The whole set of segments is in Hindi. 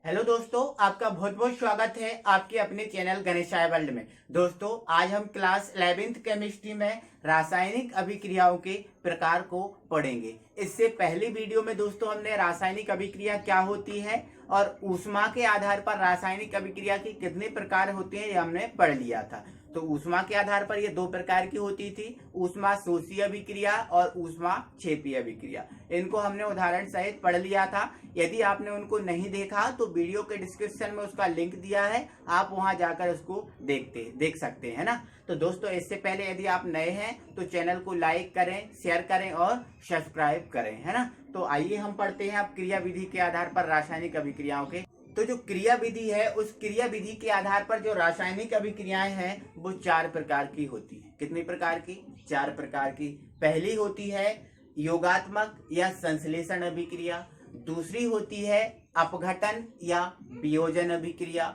हेलो दोस्तों, आपका बहुत बहुत स्वागत है आपके अपने चैनल गणेशाय वर्ल्ड में। दोस्तों, आज हम क्लास 11th केमिस्ट्री में रासायनिक अभिक्रियाओं के प्रकार को पढ़ेंगे। इससे पहली वीडियो में दोस्तों हमने रासायनिक अभिक्रिया क्या होती है और ऊष्मा के आधार पर रासायनिक अभिक्रिया के कितने प्रकार होते हैं ये हमने पढ़ लिया था। तो ऊष्मा के आधार पर ये दो प्रकार की होती थी, ऊष्मा शोषी अभिक्रिया और ऊष्मा क्षेपी अभिक्रिया। इनको हमने उदाहरण सहित पढ़ लिया था। यदि आपने उनको नहीं देखा तो वीडियो के डिस्क्रिप्शन में उसका लिंक दिया है, आप वहां जाकर उसको देख सकते हैं ना। तो दोस्तों, इससे पहले यदि आप नए हैं तो चैनल को लाइक करें, शेयर करें और सब्सक्राइब करें, है ना। तो आइए हम पढ़ते हैं अब क्रिया विधि के आधार पर रासायनिक अभिक्रियाओं के। तो जो क्रिया विधि है, उस क्रिया विधि के आधार पर जो रासायनिक अभिक्रियाएं हैं वो 4 प्रकार की होती है। कितनी प्रकार की? 4 प्रकार की। पहली होती है योगात्मक या संश्लेषण अभिक्रिया, दूसरी होती है अपघटन या वियोजन अभिक्रिया,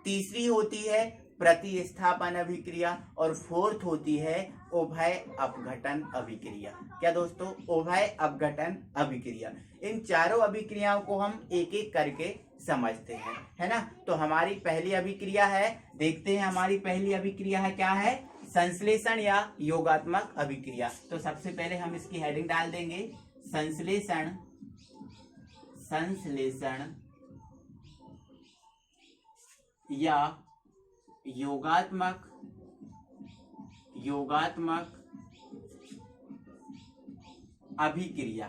तीसरी होती है प्रतिस्थापन अभिक्रिया और फोर्थ होती है उभय अपघटन अभिक्रिया। क्या दोस्तों? उभय अपघटन अभिक्रिया। इन चारों अभिक्रियाओं को हम एक एक करके समझते हैं, है ना। तो हमारी पहली अभिक्रिया है, देखते हैं हमारी पहली अभिक्रिया है क्या है? संश्लेषण या योगात्मक अभिक्रिया। तो सबसे पहले हम इसकी हेडिंग डाल देंगे संश्लेषण या योगात्मक अभिक्रिया।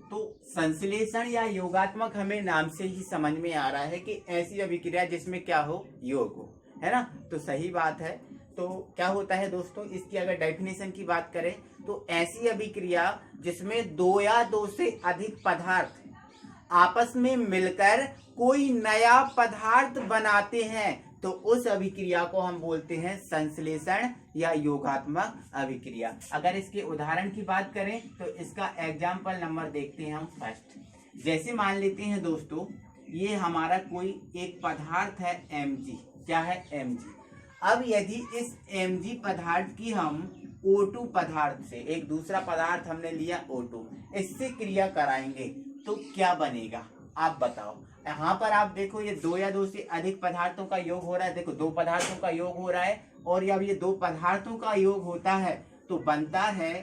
तो संश्लेषण या योगात्मक हमें नाम से ही समझ में आ रहा है कि ऐसी अभिक्रिया जिसमें क्या हो? योग हो, है ना। तो सही बात है। तो क्या होता है दोस्तों, इसकी अगर डेफिनेशन की बात करें तो ऐसी अभिक्रिया जिसमें दो या दो से अधिक पदार्थ आपस में मिलकर कोई नया पदार्थ बनाते हैं तो उस अभिक्रिया को हम बोलते हैं संश्लेषण या योगात्मक अभिक्रिया। अगर इसके उदाहरण की बात करें तो इसका एग्जाम्पल नंबर देखते हैं हम फर्स्ट। जैसे मान लेते हैं दोस्तों, ये हमारा कोई एक पदार्थ है Mg। क्या है? Mg। अब यदि इस Mg पदार्थ की हम O2 पदार्थ से, एक दूसरा पदार्थ हमने लिया O2, इससे क्रिया कराएंगे तो क्या बनेगा? आप बताओ। यहाँ पर आप देखो, ये दो या दो से अधिक पदार्थों का योग हो रहा है। देखो, दो पदार्थों का योग हो रहा है और जब ये दो पदार्थों का योग होता है तो बनता है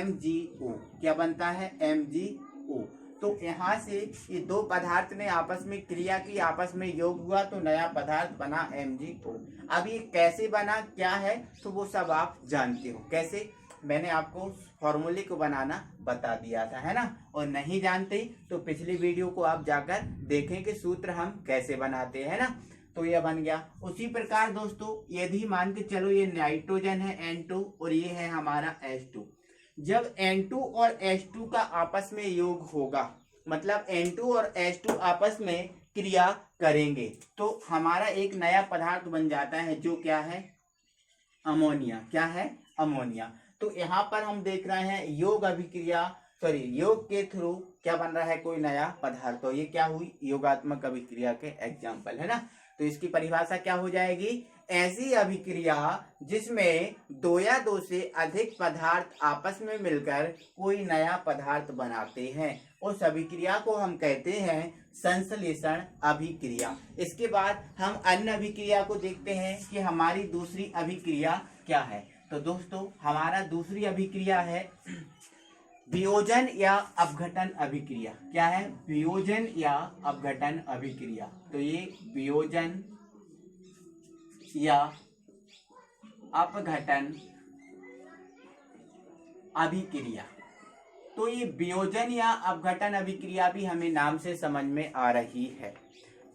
MgO। क्या बनता है? MgO। तो यहाँ से ये दो पदार्थ ने आपस में क्रिया की, आपस में योग हुआ तो नया पदार्थ बना MgO। अब ये कैसे बना, क्या है, तो वो सब आप जानते हो। कैसे? मैंने आपको फॉर्मूले को बनाना बता दिया था, है ना। और नहीं जानते तो पिछली वीडियो को आप जाकर देखें कि सूत्र हम कैसे बनाते हैं ना। तो ये बन गया। उसी प्रकार दोस्तों, यदि मान के चलो ये नाइट्रोजन है N2 और ये है हमारा H2। जब N2 और H2 का आपस में योग होगा, मतलब N2 और H2 आपस में क्रिया करेंगे तो हमारा एक नया पदार्थ बन जाता है जो क्या है? अमोनिया। क्या है? अमोनिया। तो यहाँ पर हम देख रहे हैं योग अभिक्रिया, योग के थ्रू क्या बन रहा है? कोई नया पदार्थ। तो ये क्या हुई? योगात्मक अभिक्रिया के एग्जाम्पल, है ना। तो इसकी परिभाषा क्या हो जाएगी? ऐसी अभिक्रिया जिसमें दो या दो से अधिक पदार्थ आपस में मिलकर कोई नया पदार्थ बनाते हैं, उस अभिक्रिया को हम कहते हैं संश्लेषण अभिक्रिया। इसके बाद हम अन्य अभिक्रिया को देखते हैं कि हमारी दूसरी अभिक्रिया क्या है। तो दोस्तों, हमारा दूसरी अभिक्रिया है वियोजन या अपघटन अभिक्रिया। क्या है? वियोजन या अपघटन अभिक्रिया। तो ये वियोजन या अपघटन अभिक्रिया। तो ये वियोजन या अपघटन अभिक्रिया भी हमें नाम से समझ में आ रही है।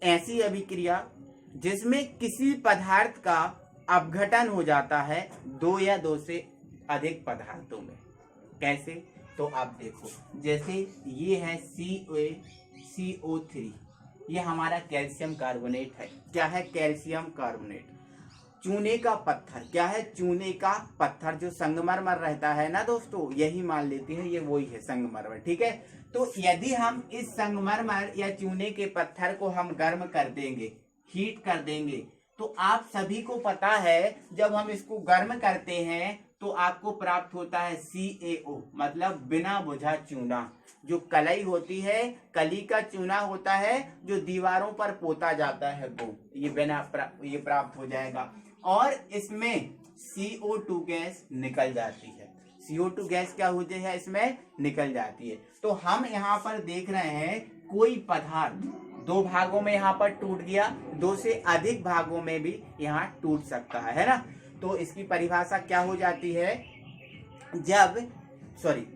ऐसी अभिक्रिया जिसमें किसी पदार्थ का अपघटन हो जाता है दो या दो से अधिक पदार्थों में। कैसे? तो आप देखो, जैसे ये है CO3, ये हमारा कैल्शियम कार्बोनेट है। क्या है? Calcium carbonate. चूने का पत्थर। क्या है? चूने का पत्थर जो संगमरमर रहता है ना दोस्तों, यही मान लेते हैं ये वही है संगमरमर। ठीक है। तो यदि हम इस संगमरमर या चूने के पत्थर को हम गर्म कर देंगे, हीट कर देंगे, तो आप सभी को पता है जब हम इसको गर्म करते हैं तो आपको प्राप्त होता है CaO, मतलब बिना बुझा चूना। जो कलई होती है, कली का चूना होता है जो दीवारों पर पोता जाता है, वो ये ये प्राप्त हो जाएगा। और इसमें CO2 गैस निकल जाती है। CO2 गैस क्या होती है, इसमें निकल जाती है। तो हम यहाँ पर देख रहे हैं कोई पदार्थ दो भागों में यहाँ पर टूट गया, दो से अधिक भागों में भी यहाँ टूट सकता है ना। तो इसकी परिभाषा क्या हो जाती है,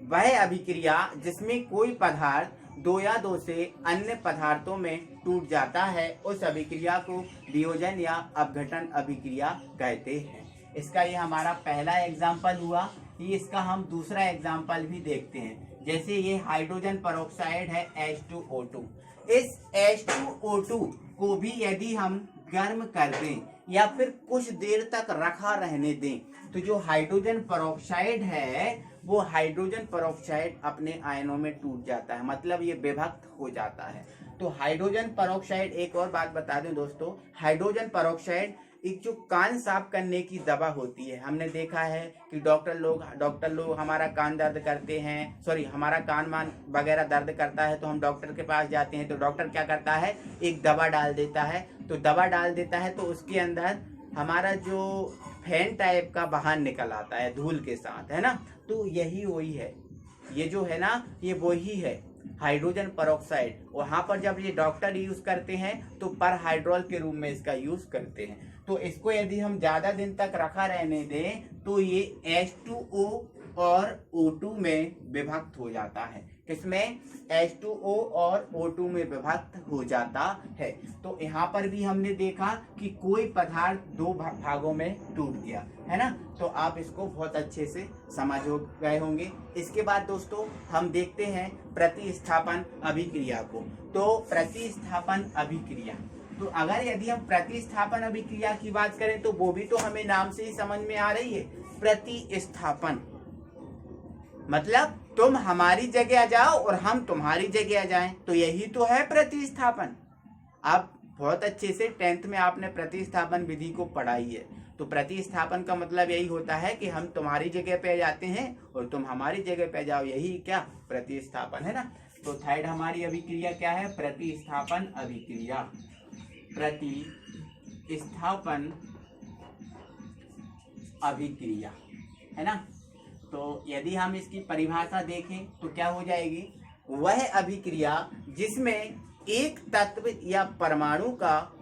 वह अभिक्रिया जिसमें कोई पदार्थ दो या दो से अन्य पदार्थों में टूट जाता है, उस अभिक्रिया को वियोजन या अपघटन अभिक्रिया कहते हैं। इसका ये हमारा पहला एग्जाम्पल हुआ। ये इसका हम दूसरा एग्जाम्पल भी देखते हैं। जैसे ये हाइड्रोजन परऑक्साइड है H2O2। इस H2O2 को भी यदि हम गर्म कर दें या फिर कुछ देर तक रखा रहने दें, तो जो हाइड्रोजन परऑक्साइड है वो हाइड्रोजन परऑक्साइड अपने आयनों में टूट जाता है, मतलब ये विभक्त हो जाता है। तो हाइड्रोजन परऑक्साइड, एक और बात बता दें दोस्तों, हाइड्रोजन परऑक्साइड एक जो कान साफ करने की दवा होती है, हमने देखा है कि डॉक्टर लोग हमारा कान दर्द करते हैं, हमारा कान मान वगैरह दर्द करता है तो हम डॉक्टर के पास जाते हैं। तो डॉक्टर क्या करता है, एक दवा डाल देता है। तो दवा डाल देता है तो उसके अंदर हमारा जो फैन टाइप का बाहर निकल आता है धूल के साथ, है ना। तो यही वही है, ये जो है ना, ये वही है हाइड्रोजन परऑक्साइड। वहां पर जब ये डॉक्टर यूज करते हैं तो पर हाइड्रोल के रूप में इसका यूज करते हैं। तो इसको यदि हम ज्यादा दिन तक रखा रहने दें तो ये H2O और O2 में विभक्त हो जाता है। किसमें, H2O और O2 में विभक्त हो जाता है। तो यहाँ पर भी हमने देखा कि कोई पदार्थ दो भागों में टूट गया, है ना। तो आप इसको बहुत अच्छे से समझ हो गए होंगे। इसके बाद दोस्तों हम देखते हैं प्रतिस्थापन अभिक्रिया को। तो प्रतिस्थापन अभिक्रिया, तो अगर यदि हम प्रतिस्थापन अभिक्रिया की बात करें तो वो भी तो हमें नाम से ही समझ में आ रही है। प्रतिस्थापन मतलब तुम हमारी जगह आ जाओ और हम तुम्हारी जगह आ जाएं, तो यही तो है प्रतिस्थापन। आप बहुत अच्छे से 10th में आपने प्रतिस्थापन विधि को पढ़ाई है। तो प्रतिस्थापन का मतलब यही होता है कि हम तुम्हारी जगह पे जाते हैं और तुम हमारी जगह पे जाओ, यही क्या प्रतिस्थापन, है ना। तो थर्ड हमारी अभिक्रिया क्या है, प्रतिस्थापन अभिक्रिया। प्रतिस्थापन अभिक्रिया, है ना। तो यदि हम इसकी परिभाषा देखें तो क्या हो जाएगी, वह अभिक्रिया जिसमें एक तत्व या परमाणु का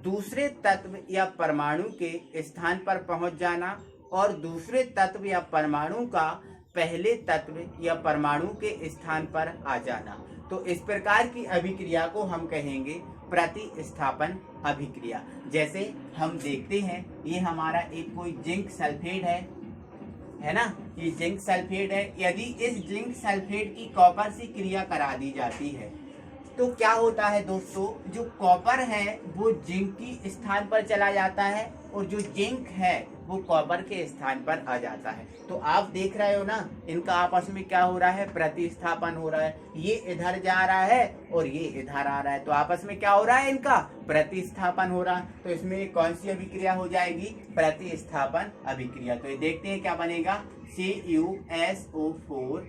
दूसरे तत्व या परमाणु के स्थान पर पहुंच जाना और दूसरे तत्व या परमाणु का पहले तत्व या परमाणु के स्थान पर आ जाना। तो इस प्रकार की अभिक्रिया को हम कहेंगे प्रतिस्थापन अभिक्रिया। जैसे हम देखते हैं, ये हमारा एक कोई जिंक सल्फेट है ना, ये जिंक सल्फेट है। यदि इस जिंक सल्फेट की कॉपर से क्रिया करा दी जाती है तो क्या होता है दोस्तों, जो कॉपर है वो जिंक की स्थान पर चला जाता है और जो जिंक है वो कॉपर के स्थान पर आ जाता है। तो आप देख रहे हो ना, इनका आपस में क्या हो रहा है, प्रतिस्थापन हो रहा है। ये इधर जा रहा है और ये इधर आ रहा है, तो आपस में क्या हो रहा है, इनका प्रतिस्थापन हो रहा है। तो इसमें कौन सी अभिक्रिया हो जाएगी, प्रतिस्थापन अभिक्रिया। तो ये देखते हैं क्या बनेगा, CuSO4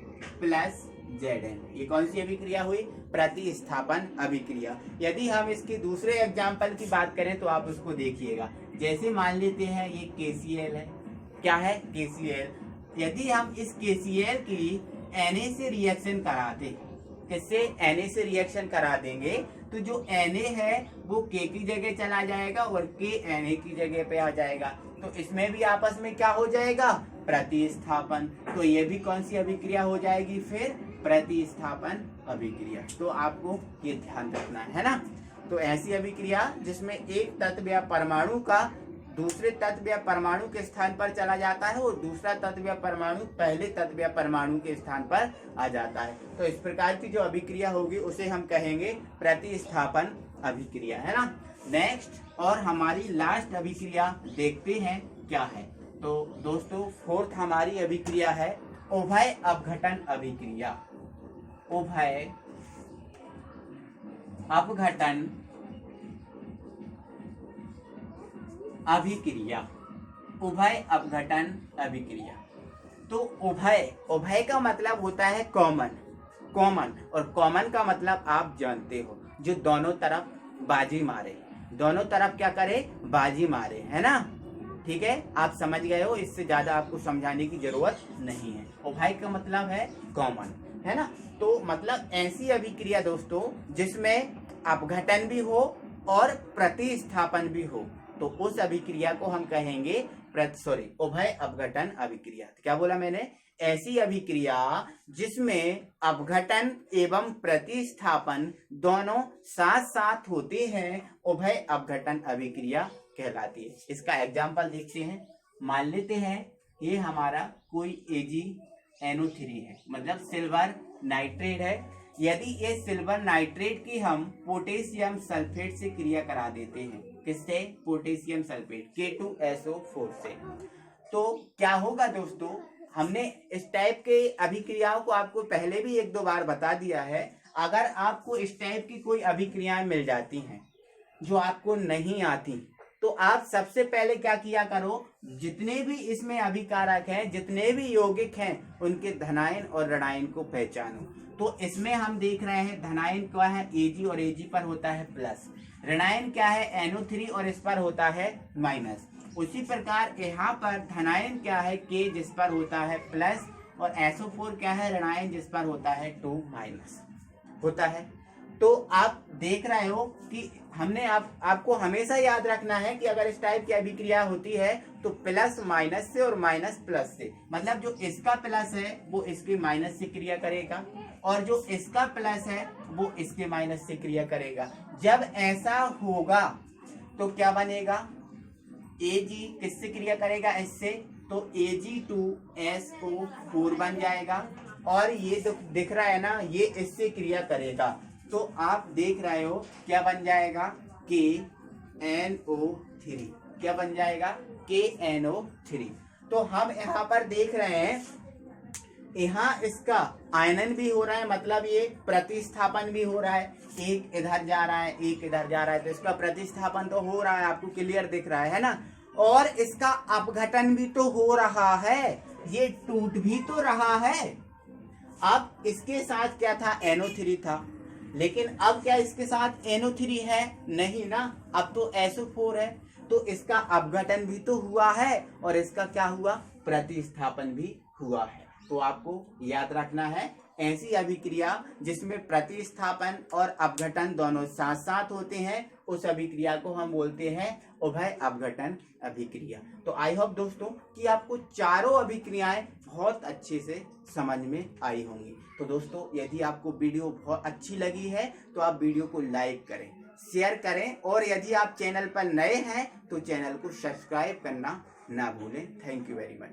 + Zn। ये कौन सी अभिक्रिया हुई, प्रतिस्थापन अभिक्रिया। यदि हम इसके दूसरे एग्जाम्पल की बात करें तो आप उसको देखिएगा। जैसे मान लेते हैं ये KCl है, क्या है, KCl। यदि हम इस KCl की Na से रिएक्शन करा दें, किससे, Na से रिएक्शन करा देंगे, तो जो Na है वो K की जगह चला जाएगा और K Na की जगह पे आ जाएगा। तो इसमें भी आपस में क्या हो जाएगा, प्रतिस्थापन। तो ये भी कौन सी अभिक्रिया हो जाएगी, फिर प्रतिस्थापन अभिक्रिया। तो आपको ये ध्यान रखना है ना। तो ऐसी अभिक्रिया जिसमें एक तत्व या परमाणु का दूसरे तत्व या परमाणु के स्थान पर चला जाता है और दूसरा तत्व या परमाणु पहले तत्व या परमाणु के स्थान पर आ जाता है। तो इस प्रकार की जो अभिक्रिया होगी उसे हम कहेंगे प्रतिस्थापन अभिक्रिया, है ना। नेक्स्ट और हमारी लास्ट अभिक्रिया देखते हैं क्या है। तो दोस्तों फोर्थ हमारी अभिक्रिया है उभय अपघटन अभिक्रिया। उभय अपघटन अभिक्रिया। उभय अपघटन अभिक्रिया। तो उभय, उभय का मतलब होता है कॉमन, कॉमन, और कॉमन का मतलब आप जानते हो, जो दोनों तरफ बाजी मारे, दोनों तरफ क्या करे, बाजी मारे, है ना। ठीक है, आप समझ गए हो, इससे ज्यादा आपको समझाने की जरूरत नहीं है। उभय का मतलब है कॉमन, है ना। तो मतलब ऐसी अभिक्रिया दोस्तों जिसमें अपघटन भी हो और प्रतिस्थापन भी हो, तो उस अभिक्रिया को हम कहेंगे उभय अपघटन अभिक्रिया। क्या बोला मैंने, ऐसी अभिक्रिया जिसमें अपघटन एवं प्रतिस्थापन दोनों साथ साथ होते हैं, उभय अपघटन अभिक्रिया कहलाती है। इसका एग्जाम्पल देखते हैं। मान लेते हैं ये हमारा कोई AgNO3 है, मतलब सिल्वर नाइट्रेट है। यदि ये सिल्वर नाइट्रेट की हम पोटेशियम सल्फेट से क्रिया करा देते हैं, किससे, पोटेशियम सल्फेट K2SO4 से, तो क्या होगा दोस्तों, हमने इस टाइप के अभिक्रियाओं को आपको पहले भी एक दो बार बता दिया है। अगर आपको इस टाइप की कोई अभिक्रियाएं मिल जाती हैं जो आपको नहीं आती, तो आप सबसे पहले क्या किया करो, जितने भी इसमें अभिकारक हैं, जितने भी यौगिक हैं, उनके धनायन और ऋणायन को पहचानो। तो इसमें हम देख रहे हैं धनायन क्या है, Ag, और Ag पर होता है प्लस। ऋणायन क्या है, NO3, और इस पर होता है माइनस। उसी प्रकार यहाँ पर धनायन क्या है, K, जिस पर होता है प्लस, और SO4 क्या है, ऋणायन, जिस पर होता है 2 माइनस होता है। तो आप देख रहे हो कि हमने आपको हमेशा याद रखना है कि अगर इस टाइप की अभिक्रिया होती है तो प्लस माइनस से और माइनस प्लस से, मतलब जो इसका प्लस है वो इसके माइनस से क्रिया करेगा, और जो इसका प्लस है वो इसके माइनस से क्रिया करेगा। जब ऐसा होगा तो क्या बनेगा, Ag किससे क्रिया करेगा, इससे, तो Ag2SO4 बन जाएगा, और ये जो दिख रहा है ना, ये इससे क्रिया करेगा, तो आप देख रहे हो क्या बन जाएगा, KNO3। क्या बन जाएगा, KNO3। तो हम यहाँ पर देख रहे हैं, यहाँ इसका आयनन भी हो रहा है, मतलब ये प्रतिस्थापन भी हो रहा है, एक इधर जा रहा है, एक इधर जा रहा है, तो इसका प्रतिस्थापन तो हो रहा है, आपको क्लियर दिख रहा है ना, और इसका अपघटन भी तो हो रहा है, ये टूट भी तो रहा है। अब इसके साथ क्या था, NO3 था, लेकिन अब क्या इसके साथ NO3 है, नहीं ना, अब तो SO4 है, तो इसका अपघटन भी तो हुआ है, और इसका क्या हुआ, प्रतिस्थापन भी हुआ है। तो आपको याद रखना है, ऐसी अभिक्रिया जिसमें प्रतिस्थापन और अपघटन दोनों साथ साथ होते हैं, उस अभिक्रिया को हम बोलते हैं उभय अपघटन अभिक्रिया। तो आई होप दोस्तों कि आपको चारों अभिक्रियाएं बहुत अच्छे से समझ में आई होंगी। तो दोस्तों यदि आपको वीडियो बहुत अच्छी लगी है तो आप वीडियो को लाइक करें, शेयर करें, और यदि आप चैनल पर नए हैं तो चैनल को सब्सक्राइब करना ना भूलें। Thank you very much.